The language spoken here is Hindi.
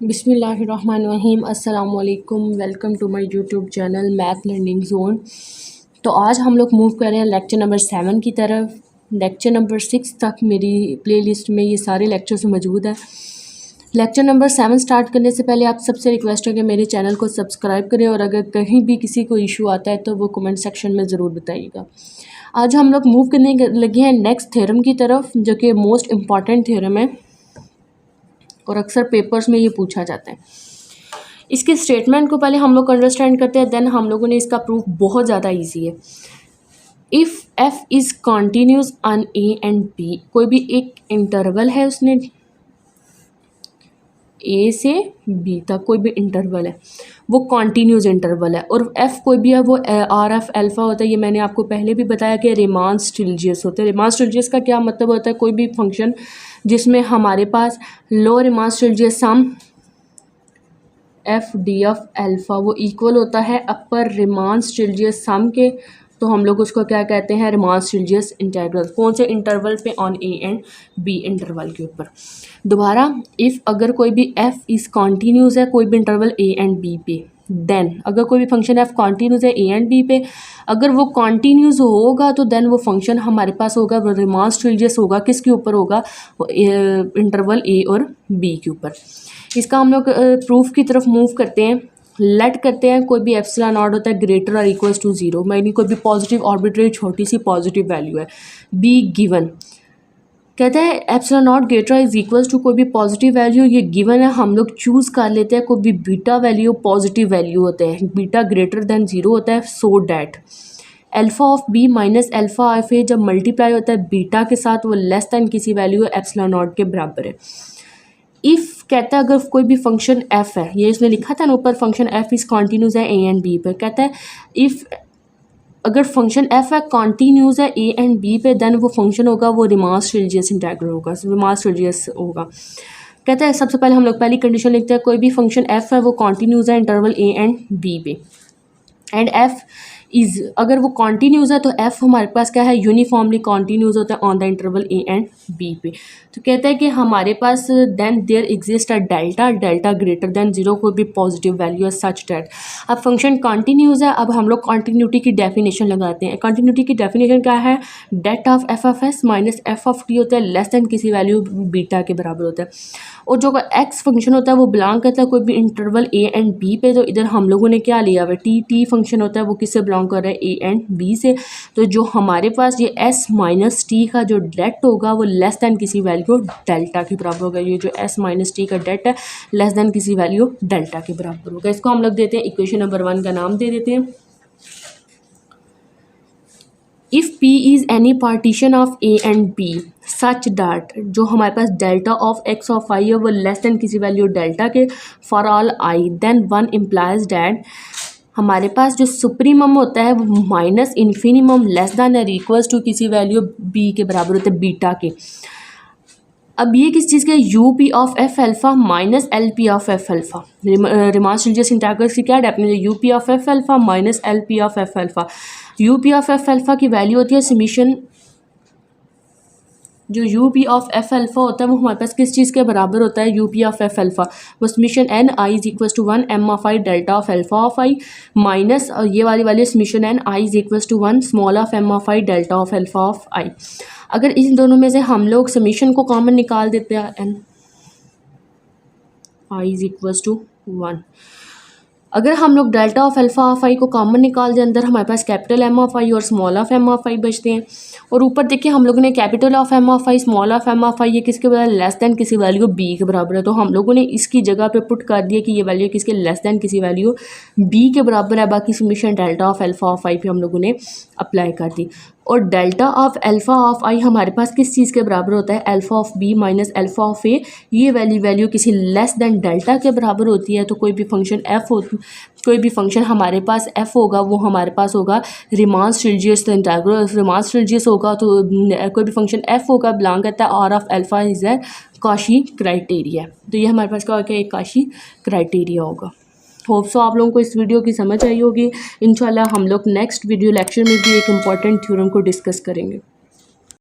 बिस्मिल्लाहिर्रहमानिर्रहीम। अस्सलामुअलैकुम। Welcome to my YouTube channel math learning zone. तो आज हम लोग मूव कर रहे हैं लेक्चर नंबर 7 की तरफ। लेक्चर नंबर 6 तक मेरी प्लेलिस्ट में ये सारे लेक्चर्स मौजूद हैं। लेक्चर नंबर 7 स्टार्ट करने से पहले आप सबसे रिक्वेस्ट है कि मेरे चैनल को सब्सक्राइब करें और अगर कहीं भी किसी को इशू आता है तो वो कमेंट सेक्शन में ज़रूर बताइएगा। आज हम लोग मूव करने लगे हैं नेक्स्ट थ्योरम की तरफ, जो कि मोस्ट इम्पॉर्टेंट थ्योरम है और अक्सर पेपर्स में ये पूछा जाता है। इसके स्टेटमेंट को पहले हम लोग अंडरस्टैंड करते हैं, देन हम लोगों ने इसका प्रूफ बहुत ज़्यादा इजी है। If F is continuous on A and B, कोई भी एक इंटरवल है, उसने ए से बी तक कोई भी इंटरवल है, वो कॉन्टीन्यूस इंटरवल है, और एफ कोई भी है वो आर एफ अल्फ़ा होता है। ये मैंने आपको पहले भी बताया कि रिमान स्टिल्जियस होते हैं। रिमान स्टिल्जियस का क्या मतलब होता है? कोई भी फंक्शन जिसमें हमारे पास लो रिमान स्टिल्जियस सम एफ डी एफ अल्फ़ा वो इक्वल होता है अपर रिमान स्टिल्जियस सम के, तो हम लोग उसको क्या कहते हैं? Riemann Stieltjes interval. कौन से इंटरवल पे? On A and B interval के ऊपर। दोबारा, इफ़ अगर कोई भी एफ इज़ कॉन्टीन्यूस है कोई भी इंटरवल ए एंड बी पे, देन अगर कोई भी फंक्शन एफ कॉन्टीन्यूस है ए एंड बी पे, अगर वो कॉन्टीन्यूस होगा तो देन वो फंक्शन हमारे पास होगा वो रिमान स्टिल्जियस होगा। किसके ऊपर होगा? इंटरवल ए और बी के ऊपर। इसका हम लोग प्रूफ की तरफ मूव करते हैं। लेट करते हैं कोई भी एप्सिलॉन नॉट होता है ग्रेटर और इक्वल्स टू ज़ीरो, यानी कोई भी पॉजिटिव आर्बिट्रेरी छोटी सी पॉजिटिव वैल्यू है, बी गिवन। कहते हैं epsilon not greater is equals to कोई भी पॉजिटिव वैल्यू, ये गिवन है, हम लोग चूज़ कर लेते हैं कोई भी बीटा वैल्यू पॉजिटिव वैल्यू होते हैं, बीटा ग्रेटर दैन ज़ीरो होता है, so that alpha of B minus alpha of A जब मल्टीप्लाई होता है बीटा के साथ वो लेस दैन किसी वैल्यू एप्सिलॉन नॉट के बराबर है। इफ़ कहता है अगर कोई भी फंक्शन एफ है, ये इसमें लिखा था ना ऊपर, फंक्शन एफ इज़ कॉन्टीन्यूस है ए एंड बी पर, कहता है इफ़ अगर फंक्शन एफ है कॉन्टीन्यूस है ए एंड बी पे, देन वो फंक्शन होगा वो रिमान स्टिल्जियस इंटीग्रल होगा, रिमान स्टिल्जियस होगा। कहता है सबसे पहले हम लोग पहली कंडीशन लिखते हैं कोई भी फंक्शन एफ है वो कॉन्टीन्यूस है इंटरवल ए एंड बी पे, एंड एफ इज़ अगर वो कॉन्टीन्यूस है तो एफ हमारे पास क्या है? यूनिफॉर्मली कॉन्टीन्यूस होता है on the interval A and B पे। तो कहता है कि हमारे पास then there exist a delta, delta greater than zero, कोई भी पॉजिटिव वैल्यू है सच डेट। अब फंक्शन कॉन्टीन्यूस है, अब हम लोग कॉन्टीन्यूटी की डेफिनेशन लगाते हैं। कॉन्टीन्यूटी की डेफिनेशन क्या है? डेट of F of S minus F of T होता है लेस देन किसी वैल्यू बीटा के बराबर होता है, और जो एक्स फंक्शन होता है वो बिलोंग करता है कोई भी इंटरवल ए एंड बी पे। तो इधर हम लोगों ने क्या लिया हुआ है? टी फंक्शन होता है वो किससे बिलोंग कर रहा है? ए एंड बी से। तो जो हमारे पास ये एस माइनस टी का जो डेट होगा वो लेस दैन किसी वैल्यू डेल्टा के बराबर होगा। ये जो एस माइनस टी का डेट है लेस दैन किसी वैल्यू डेल्टा के बराबर होगा। इसको हम लोग देते हैं इक्वेशन नंबर 1 का नाम दे देते हैं। If P is any partition of A and B such that, जो हमारे पास delta of x of i है वो लेस दैन किसी वैल्यू डेल्टा के for all i, then one implies that हमारे पास जो सुप्रीमम होता है वो माइनस इन्फिनिमम लेस दैन और इक्वल्स टू किसी वैल्यू b के बराबर होता है बीटा के। अब ये किस चीज़ के? U P of F alpha minus L P of F alpha. Riemann Stieltjes integral की क्या definition? U P of F alpha minus L P of F alpha. U P of F alpha की वैल्यू होती है समीशन, जो U P of F alpha होता है वो हमारे पास किस चीज़ के बराबर होता है? U P of F alpha वो summation N I is equals to 1 M of I delta of alpha of I minus ये वाली summation N I is equals to 1 small of M of I delta of alpha of I. अगर इन दोनों में से हम लोग समीशन को कॉमन निकाल देते हैं, N I is equals to 1, अगर हम लोग delta of alpha of I को कॉमन निकाल दें, अंदर हमारे पास कैपिटल एम ऑफ आई और small of M of I बचते हैं, और ऊपर देखिए हम लोगों ने capital of M of I small of M of I ये किसके बराबर? लेस दैन किसी वैल्यू बी के बराबर है। तो हम लोगों ने इसकी जगह पे पुट कर दिया कि ये वैल्यू किसके? लेस दैन किसी वैल्यू बी के बराबर है। बाकी summation delta of alpha of I पे हम लोगों ने अप्लाई कर दी, और delta of alpha of I हमारे पास किस चीज़ के बराबर होता है? Alpha of B minus alpha of A. ये वैल्यू किसी लेस दैन डेल्टा के बराबर होती है। तो कोई भी फंक्शन एफ हो, कोई भी फंक्शन हमारे पास एफ होगा वो हमारे पास होगा रिमान स्टिल्जियस इंटीग्रल। रिमान स्टिल्जियस होगा तो कोई भी फंक्शन एफ होगा बिलोंग करता है R of alpha is a Cauchy criteria. तो ये हमारे पास क्या होगा? एक कॉशी क्राइटेरिया होगा। होप सो आप लोगों को इस वीडियो की समझ आई होगी। इंशाल्लाह हम लोग नेक्स्ट वीडियो लेक्चर में भी एक इम्पॉर्टेंट थ्योरम को डिस्कस करेंगे।